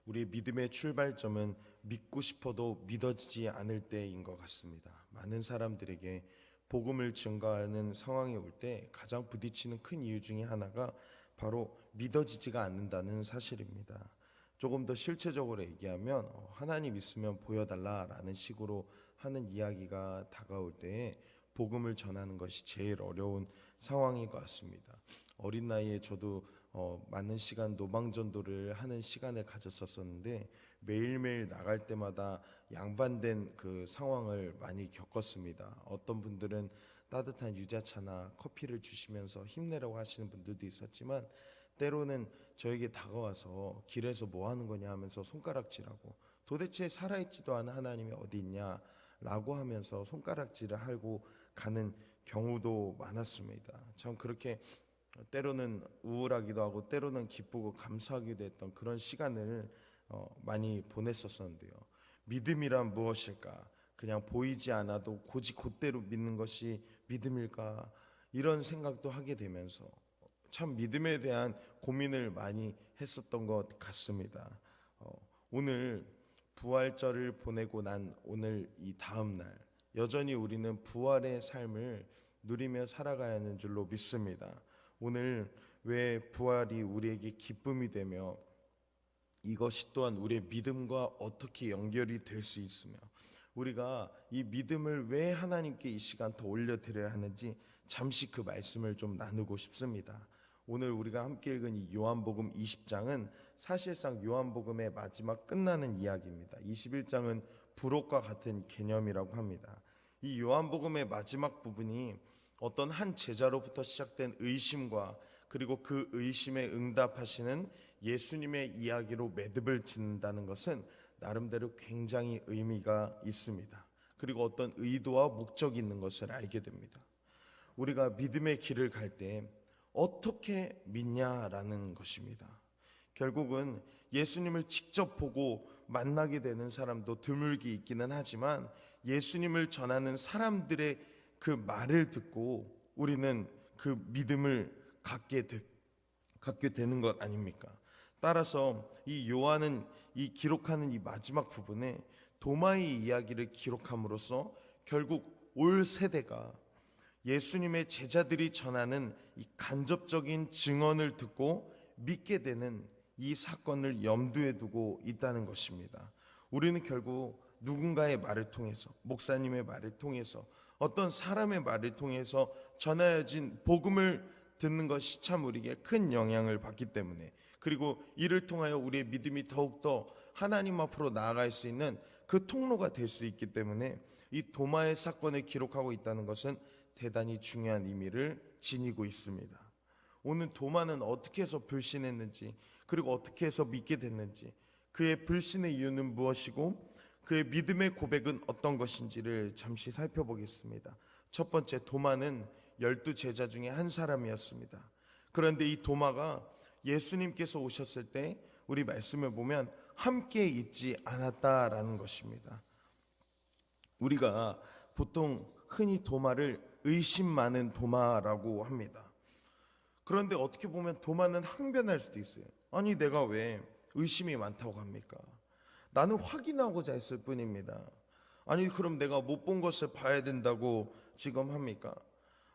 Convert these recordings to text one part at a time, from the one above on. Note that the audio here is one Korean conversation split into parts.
우리의 믿음의 출발점은 믿고 싶어도 믿어지지 않을 때인 것 같습니다. 많은 사람들에게 복음을 증거하는 상황이 올 때 가장 부딪히는 큰 이유 중에 하나가 바로 믿어지지가 않는다는 사실입니다. 조금 더 실체적으로 얘기하면 하나님 있으면 보여달라라는 식으로 하는 이야기가 다가올 때에 복음을 전하는 것이 제일 어려운 상황인 것 같습니다. 어린 나이에 저도 많은 시간 노방전도를 하는 시간을 가졌었는데 매일매일 나갈 때마다 양반된 그 상황을 많이 겪었습니다. 어떤 분들은 따뜻한 유자차나 커피를 주시면서 힘내라고 하시는 분들도 있었지만, 때로는 저에게 다가와서 길에서 뭐 하는 거냐 하면서 손가락질하고, 도대체 살아있지도 않은 하나님이 어디 있냐 라고 하면서 손가락질을 하고 가는 경우도 많았습니다. 참 그렇게 때로는 우울하기도 하고 때로는 기쁘고 감사하기도 했던 그런 시간을 많이 보냈었는데요. 믿음이란 무엇일까? 그냥 보이지 않아도 고지 곧대로 믿는 것이 믿음일까? 이런 생각도 하게 되면서 참 믿음에 대한 고민을 많이 했었던 것 같습니다. 오늘 부활절을 보내고 난 오늘 이 다음 날 여전히 우리는 부활의 삶을 누리며 살아가야 하는 줄로 믿습니다. 오늘 왜 부활이 우리에게 기쁨이 되며 이것이 또한 우리의 믿음과 어떻게 연결이 될 수 있으며 우리가 이 믿음을 왜 하나님께 이 시간 더 올려드려야 하는지 잠시 그 말씀을 좀 나누고 싶습니다. 오늘 우리가 함께 읽은 이 요한복음 20장은 사실상 요한복음의 마지막 끝나는 이야기입니다. 21장은 부록과 같은 개념이라고 합니다. 이 요한복음의 마지막 부분이 어떤 한 제자로부터 시작된 의심과 그리고 그 의심에 응답하시는 예수님의 이야기로 매듭을 짓는다는 것은 나름대로 굉장히 의미가 있습니다. 그리고 어떤 의도와 목적이 있는 것을 알게 됩니다. 우리가 믿음의 길을 갈 때 어떻게 믿냐라는 것입니다. 결국은 예수님을 직접 보고 만나게 되는 사람도 드물게 있기는 하지만 예수님을 전하는 사람들의 그 말을 듣고 우리는 그 믿음을 갖게 되는 것 아닙니까? 따라서 이 요한은 이 기록하는 이 마지막 부분에 도마의 이야기를 기록함으로써 결국 올 세대가 예수님의 제자들이 전하는 이 간접적인 증언을 듣고 믿게 되는 이 사건을 염두에 두고 있다는 것입니다. 우리는 결국 누군가의 말을 통해서, 목사님의 말을 통해서, 어떤 사람의 말을 통해서 전하여진 복음을 듣는 것이 참 우리에게 큰 영향을 받기 때문에, 그리고 이를 통하여 우리의 믿음이 더욱더 하나님 앞으로 나아갈 수 있는 그 통로가 될 수 있기 때문에 이 도마의 사건을 기록하고 있다는 것은 대단히 중요한 의미를 지니고 있습니다. 오늘 도마는 어떻게 해서 불신했는지, 그리고 어떻게 해서 믿게 됐는지, 그의 불신의 이유는 무엇이고 그의 믿음의 고백은 어떤 것인지를 잠시 살펴보겠습니다. 첫 번째, 도마는 12 제자 중에 한 사람이었습니다. 그런데 이 도마가 예수님께서 오셨을 때 우리 말씀을 보면 함께 있지 않았다라는 것입니다. 우리가 보통 흔히 도마를 의심 많은 도마라고 합니다. 그런데 어떻게 보면 도마는 항변할 수도 있어요. 아니, 내가 왜 의심이 많다고 합니까? 나는 확인하고자 했을 뿐입니다. 아니, 그럼 내가 못 본 것을 봐야 된다고 지금 합니까?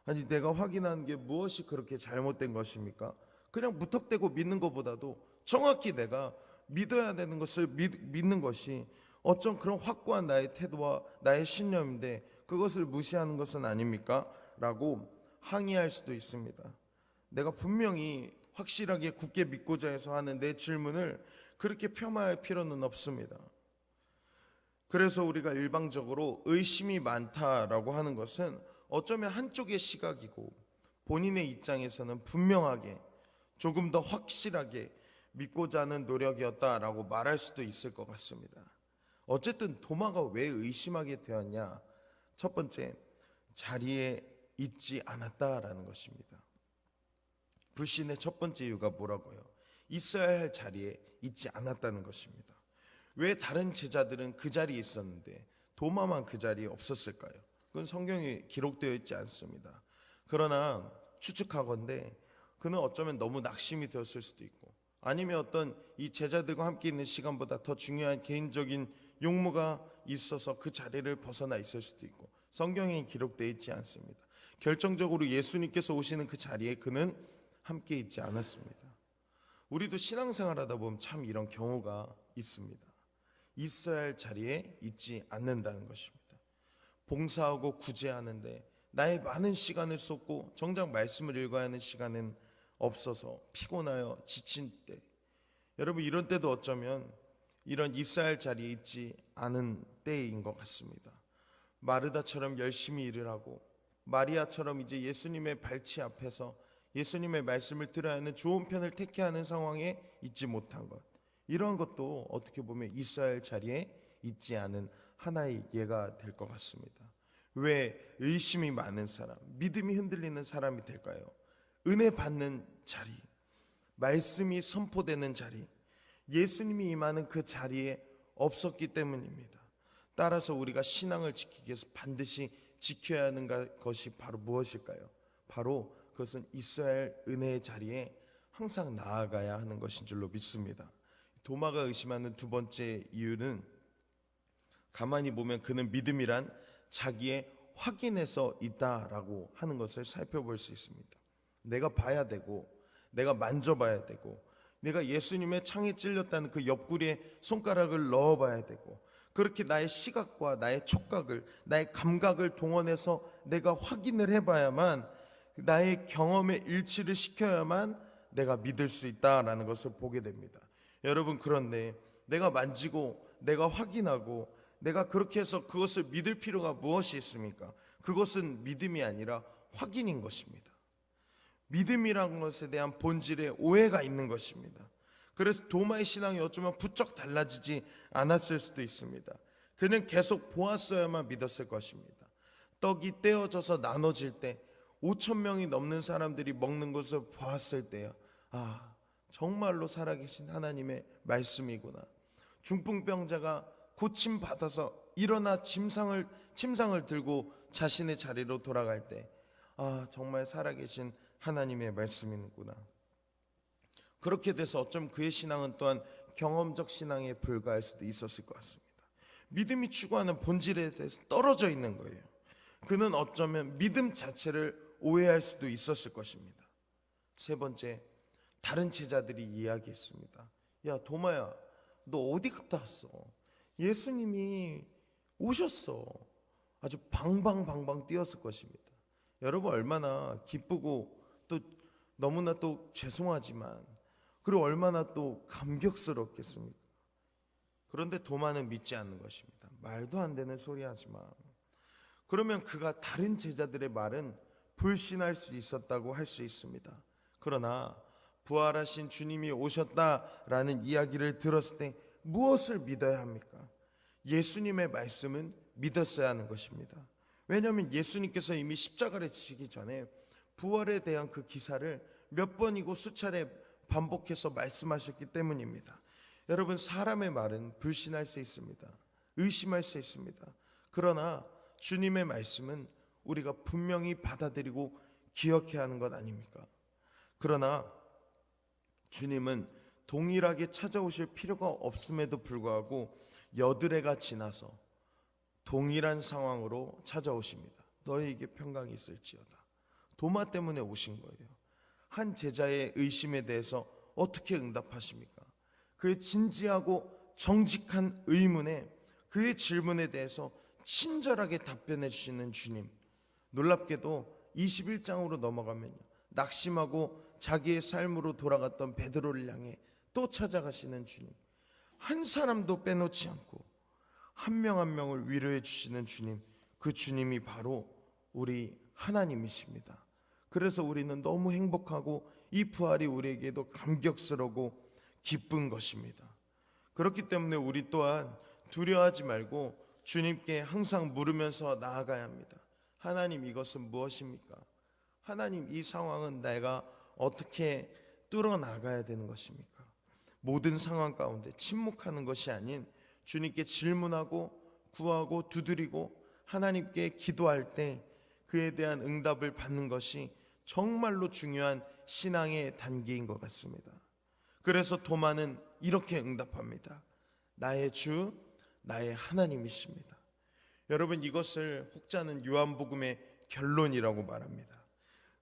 아니, 내가 확인하는 게 무엇이 그렇게 잘못된 것입니까? 그냥 무턱대고 믿는 것보다도 정확히 내가 믿어야 되는 것을 믿는 것이 어쩜 그런 확고한 나의 태도와 나의 신념인데 그것을 무시하는 것은 아닙니까? 라고 항의할 수도 있습니다. 내가 분명히 확실하게 굳게 믿고자 해서 하는 내 질문을 그렇게 폄하할 필요는 없습니다. 그래서 우리가 일방적으로 의심이 많다라고 하는 것은 어쩌면 한쪽의 시각이고 본인의 입장에서는 분명하게 조금 더 확실하게 믿고자 하는 노력이었다라고 말할 수도 있을 것 같습니다. 어쨌든 도마가 왜 의심하게 되었냐? 첫 번째, 자리에 있지 않았다라는 것입니다. 불신의 첫 번째 이유가 뭐라고요? 있어야 할 자리에 있지 않았다는 것입니다. 왜 다른 제자들은 그 자리에 있었는데 도마만 그 자리에 없었을까요? 그건 성경에 기록되어 있지 않습니다. 그러나 추측하건대 그는 어쩌면 너무 낙심이 되었을 수도 있고, 아니면 어떤 이 제자들과 함께 있는 시간보다 더 중요한 개인적인 용무가 있어서 그 자리를 벗어나 있을 수도 있고, 성경에 기록되어 있지 않습니다. 결정적으로 예수님께서 오시는 그 자리에 그는 함께 있지 않았습니다. 우리도 신앙생활하다 보면 참 이런 경우가 있습니다. 있어야 할 자리에 있지 않는다는 것입니다. 봉사하고 구제하는데 나의 많은 시간을 쏟고 정작 말씀을 읽어야 하는 시간은 없어서 피곤하여 지친 때, 여러분 이런 때도 어쩌면 이런 있어야 할 자리에 있지 않은 때인 것 같습니다. 마르다처럼 열심히 일을 하고 마리아처럼 이제 예수님의 발치 앞에서 예수님의 말씀을 들어야 하는 좋은 편을 택해야 하는 상황에 있지 못한 것, 이러한 것도 어떻게 보면 있어야 할 자리에 있지 않은 하나의 예가 될 것 같습니다. 왜 의심이 많은 사람, 믿음이 흔들리는 사람이 될까요? 은혜 받는 자리, 말씀이 선포되는 자리, 예수님이 임하는 그 자리에 없었기 때문입니다. 따라서 우리가 신앙을 지키기 위해서 반드시 지켜야 하는 것이 바로 무엇일까요? 바로 그것은 있어야 할 은혜의 자리에 항상 나아가야 하는 것인 줄로 믿습니다. 도마가 의심하는 두 번째 이유는, 가만히 보면 그는 믿음이란 자기의 확인에서 있다라고 하는 것을 살펴볼 수 있습니다. 내가 봐야 되고 내가 만져봐야 되고 내가 예수님의 창에 찔렸다는 그 옆구리에 손가락을 넣어봐야 되고, 그렇게 나의 시각과 나의 촉각을, 나의 감각을 동원해서 내가 확인을 해봐야만, 나의 경험에 일치를 시켜야만 내가 믿을 수 있다라는 것을 보게 됩니다. 여러분, 그런데 내가 만지고 내가 확인하고 내가 그렇게 해서 그것을 믿을 필요가 무엇이 있습니까? 그것은 믿음이 아니라 확인인 것입니다. 믿음이라는 것에 대한 본질에 오해가 있는 것입니다. 그래서 도마의 신앙이 어쩌면 부쩍 달라지지 않았을 수도 있습니다. 그는 계속 보았어야만 믿었을 것입니다. 떡이 떼어져서 나눠질 때 5,000명이 넘는 사람들이 먹는 것을 보았을 때요, 아, 정말로 살아계신 하나님의 말씀이구나. 중풍병자가 고침받아서 일어나 침상을 들고 자신의 자리로 돌아갈 때, 아, 정말 살아계신 하나님의 말씀이구나. 그렇게 돼서 어쩌면 그의 신앙은 또한 경험적 신앙에 불과할 수도 있었을 것 같습니다. 믿음이 추구하는 본질에 대해서 떨어져 있는 거예요. 그는 어쩌면 믿음 자체를 오해할 수도 있었을 것입니다. 세 번째, 다른 제자들이 이야기했습니다. 야, 도마야, 너 어디 갔다 왔어? 예수님이 오셨어. 아주 방방방방 뛰었을 것입니다. 여러분, 얼마나 기쁘고 또 너무나 또 죄송하지만, 그리고 얼마나 또 감격스럽겠습니까? 그런데 도마는 믿지 않는 것입니다. 말도 안 되는 소리 하지만. 그러면 그가 다른 제자들의 말은 불신할 수 있었다고 할 수 있습니다. 그러나 부활하신 주님이 오셨다라는 이야기를 들었을 때 무엇을 믿어야 합니까? 예수님의 말씀은 믿었어야 하는 것입니다. 왜냐하면 예수님께서 이미 십자가를 지시기 전에 부활에 대한 그 기사를 몇 번이고 수차례 반복해서 말씀하셨기 때문입니다. 여러분, 사람의 말은 불신할 수 있습니다. 의심할 수 있습니다. 그러나 주님의 말씀은 우리가 분명히 받아들이고 기억해야 하는 것 아닙니까? 그러나 주님은 동일하게 찾아오실 필요가 없음에도 불구하고 여드레가 지나서 동일한 상황으로 찾아오십니다. 너희에게 평강이 있을지어다. 도마 때문에 오신 거예요. 한 제자의 의심에 대해서 어떻게 응답하십니까? 그의 진지하고 정직한 의문에, 그의 질문에 대해서 친절하게 답변해 주시는 주님. 놀랍게도 21장으로 넘어가면요, 낙심하고 자기의 삶으로 돌아갔던 베드로를 향해 또 찾아가시는 주님. 한 사람도 빼놓지 않고 한 명 한 명을 위로해 주시는 주님. 그 주님이 바로 우리 하나님이십니다. 그래서 우리는 너무 행복하고 이 부활이 우리에게도 감격스러우고 기쁜 것입니다. 그렇기 때문에 우리 또한 두려워하지 말고 주님께 항상 물으면서 나아가야 합니다. 하나님, 이것은 무엇입니까? 하나님, 이 상황은 내가 어떻게 뚫어나가야 되는 것입니까? 모든 상황 가운데 침묵하는 것이 아닌 주님께 질문하고 구하고 두드리고 하나님께 기도할 때 그에 대한 응답을 받는 것이 정말로 중요한 신앙의 단계인 것 같습니다. 그래서 도마는 이렇게 응답합니다. 나의 주, 나의 하나님이십니다. 여러분, 이것을 혹자는 요한복음의 결론이라고 말합니다.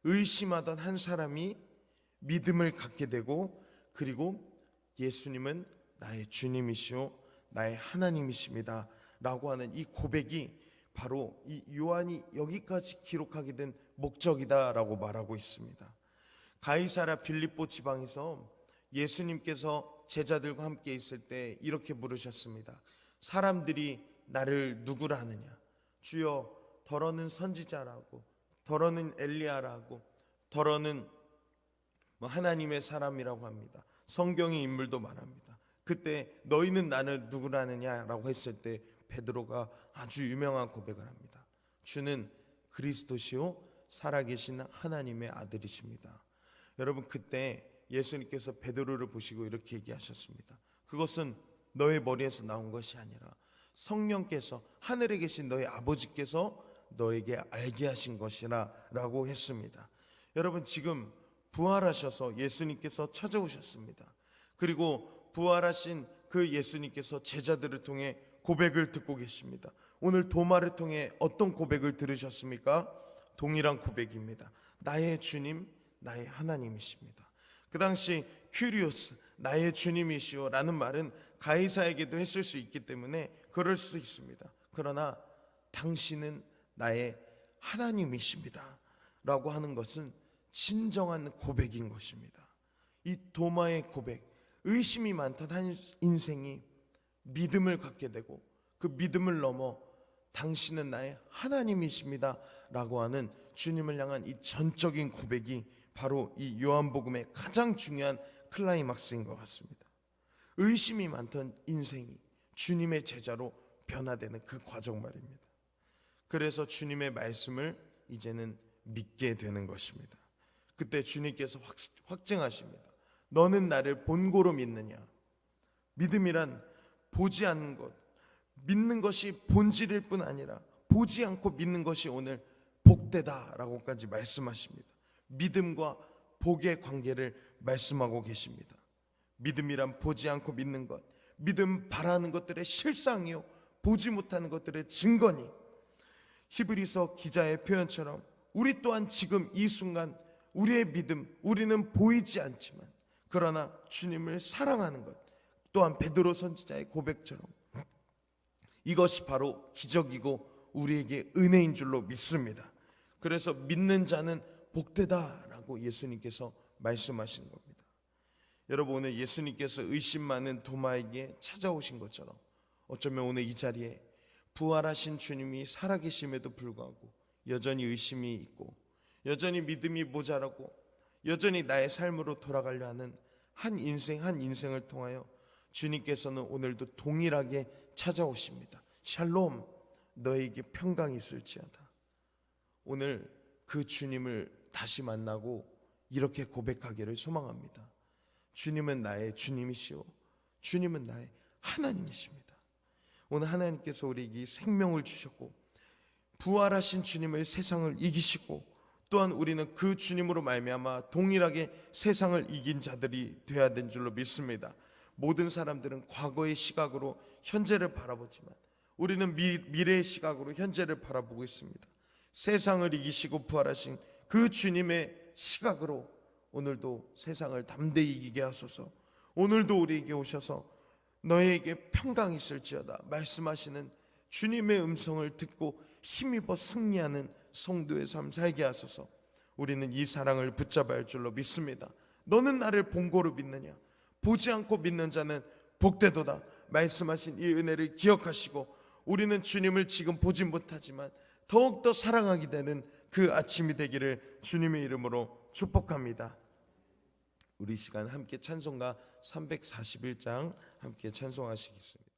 의심하던 한 사람이 믿음을 갖게 되고, 그리고 예수님은 나의 주님이시오 나의 하나님이십니다 라고 하는 이 고백이 바로 이 요한이 여기까지 기록하게 된 목적이다 라고 말하고 있습니다. 가이사랴 빌립보 지방에서 예수님께서 제자들과 함께 있을 때 이렇게 물으셨습니다. 사람들이 나를 누구라 하느냐? 주여, 더러는 선지자라고, 더러는 엘리야라고, 더러는 하나님의 사람이라고 합니다. 성경의 인물도 말합니다. 그때 너희는 나를 누구라 하느냐라고 했을 때 베드로가 아주 유명한 고백을 합니다. 주는 그리스도시요 살아계신 하나님의 아들이십니다. 여러분, 그때 예수님께서 베드로를 보시고 이렇게 얘기하셨습니다. 그것은 너의 머리에서 나온 것이 아니라 성령께서, 하늘에 계신 너의 아버지께서 너에게 알게 하신 것이라 라고 했습니다. 여러분, 지금 부활하셔서 예수님께서 찾아오셨습니다. 그리고 부활하신 그 예수님께서 제자들을 통해 고백을 듣고 계십니다. 오늘 도마를 통해 어떤 고백을 들으셨습니까? 동일한 고백입니다. 나의 주님, 나의 하나님이십니다. 그 당시 큐리오스, 나의 주님이시오 라는 말은 가이사에게도 했을 수 있기 때문에 그럴 수 있습니다. 그러나 당신은 나의 하나님이십니다 라고 하는 것은 진정한 고백인 것입니다. 이 도마의 고백, 의심이 많던 한 인생이 믿음을 갖게 되고, 그 믿음을 넘어 당신은 나의 하나님이십니다 라고 하는 주님을 향한 이 전적인 고백이 바로 이 요한복음의 가장 중요한 클라이막스인 것 같습니다. 의심이 많던 인생이 주님의 제자로 변화되는 그 과정 말입니다. 그래서 주님의 말씀을 이제는 믿게 되는 것입니다. 그때 주님께서 확증하십니다. 너는 나를 본고로 믿느냐? 믿음이란 보지 않는 것, 믿는 것이 본질일 뿐 아니라 보지 않고 믿는 것이 오늘 복되다라고까지 말씀하십니다. 믿음과 복의 관계를 말씀하고 계십니다. 믿음이란 보지 않고 믿는 것, 믿음 바라는 것들의 실상이요 보지 못하는 것들의 증거니, 히브리서 기자의 표현처럼 우리 또한 지금 이 순간 우리의 믿음, 우리는 보이지 않지만 그러나 주님을 사랑하는 것, 또한 베드로 선지자의 고백처럼 이것이 바로 기적이고 우리에게 은혜인 줄로 믿습니다. 그래서 믿는 자는 복되다라고 예수님께서 말씀하신 겁니다. 여러분, 오늘 예수님께서 의심 많은 도마에게 찾아오신 것처럼 어쩌면 오늘 이 자리에 부활하신 주님이 살아계심에도 불구하고 여전히 의심이 있고 여전히 믿음이 모자라고 여전히 나의 삶으로 돌아가려 하는 한 인생을 통하여 주님께서는 오늘도 동일하게 찾아오십니다. 샬롬, 너에게 평강이 있을지어다. 오늘 그 주님을 다시 만나고 이렇게 고백하기를 소망합니다. 주님은 나의 주님이시오, 주님은 나의 하나님이십니다. 오늘 하나님께서 우리에게 생명을 주셨고 부활하신 주님을 세상을 이기시고 또한 우리는 그 주님으로 말미암아 동일하게 세상을 이긴 자들이 되어야 된 줄로 믿습니다. 모든 사람들은 과거의 시각으로 현재를 바라보지만 우리는 미래의 시각으로 현재를 바라보고 있습니다. 세상을 이기시고 부활하신 그 주님의 시각으로 오늘도 세상을 담대히 이기게 하소서. 오늘도 우리에게 오셔서 너에게 평강이 있을지어다 말씀하시는 주님의 음성을 듣고 힘입어 승리하는 성도의 삶 살게 하소서. 우리는 이 사랑을 붙잡아야 할 줄로 믿습니다. 너는 나를 본고로 믿느냐? 보지 않고 믿는 자는 복되도다 말씀하신 이 은혜를 기억하시고 우리는 주님을 지금 보지 못하지만 더욱더 사랑하게 되는 그 아침이 되기를 주님의 이름으로 축복합니다. 우리 시간 함께 찬송가 341장 함께 찬송하시겠습니다.